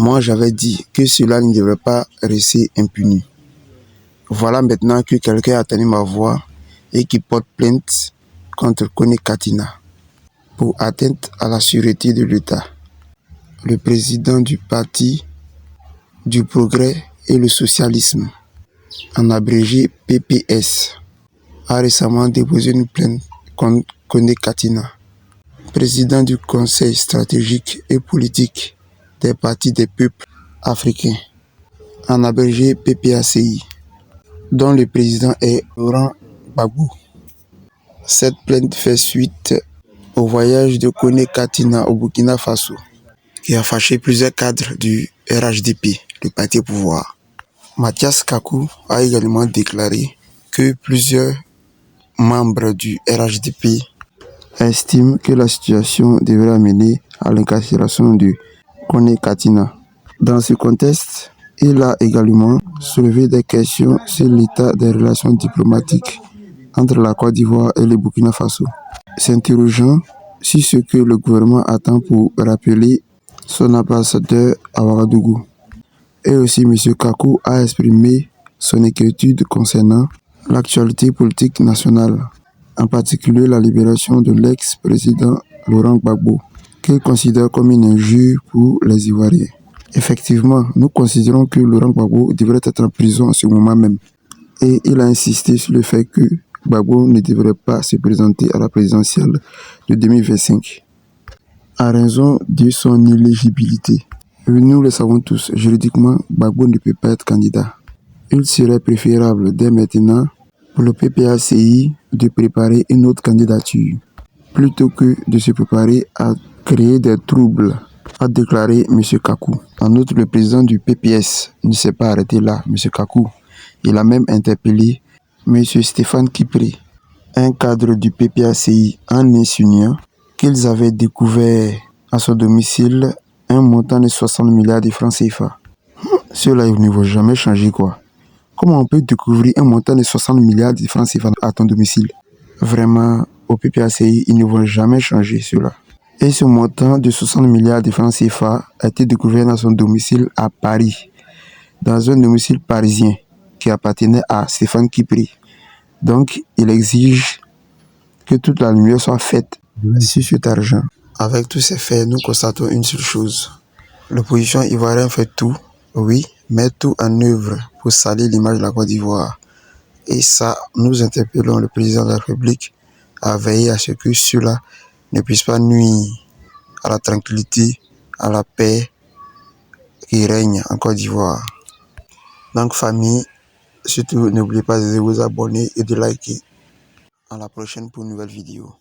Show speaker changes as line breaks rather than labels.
Moi, j'avais dit que cela ne devrait pas rester impuni. Voilà maintenant que quelqu'un a tenu ma voix et qui porte plainte contre Kone Katina pour atteinte à la sûreté de l'État. Le président du Parti du Progrès et le Socialisme, en abrégé PPS, a récemment déposé une plainte contre Kone Katina, président du Conseil stratégique et politique des partis des peuples africains, en abrégé PPACI, dont le président est Laurent Gbagbo. Cette plainte fait suite au voyage de Kone Katina au Burkina Faso, qui a fâché plusieurs cadres du RHDP, le parti au pouvoir. Mathias Kakou a également déclaré que plusieurs membres du RHDP estiment que la situation devrait amener à l'incarcération de Kone Katina. Dans ce contexte, il a également soulevé des questions sur l'état des relations diplomatiques entre la Côte d'Ivoire et le Burkina Faso, s'interrogeant sur ce que le gouvernement attend pour rappeler son ambassadeur à Ouagadougou. Et aussi, M. Kakou a exprimé son inquiétude concernant l'actualité politique nationale, en particulier la libération de l'ex-président Laurent Gbagbo, qu'il considère comme une injure pour les Ivoiriens. Effectivement, nous considérons que Laurent Gbagbo devrait être en prison en ce moment même. Et il a insisté sur le fait que Gbagbo ne devrait pas se présenter à la présidentielle de 2025, à raison de son inéligibilité. Nous le savons tous, juridiquement, Gbagbo ne peut pas être candidat. Il serait préférable dès maintenant pour le PPACI de préparer une autre candidature, plutôt que de se préparer à créer des troubles, a déclaré M. Kakou. En outre, le président du PPS ne s'est pas arrêté là, M. Kakou. Il a même interpellé M. Stéphane Kipré, un cadre du PPACI, en insinuant qu'ils avaient découvert à son domicile un montant de 60 milliards de francs CFA. Cela ne va jamais changer quoi. Comment on peut découvrir un montant de 60 milliards de francs CFA à ton domicile? Vraiment, au PPACI, ils ne vont jamais changer cela. Et ce montant de 60 milliards de francs CFA a été découvert dans son domicile à Paris, dans un domicile parisien qui appartenait à Stéphane Kipré. Donc, il exige que toute la lumière soit faite sur cet argent. Avec tous ces faits, nous constatons une seule chose. L'opposition ivoirienne fait tout, oui, met tout en œuvre pour salir l'image de la Côte d'Ivoire. Et ça, nous interpellons le président de la République à veiller à ce que cela ne puisse pas nuire à la tranquillité, à la paix qui règne en Côte d'Ivoire. Donc famille, surtout n'oubliez pas de vous abonner et de liker. À la prochaine pour une nouvelle vidéo.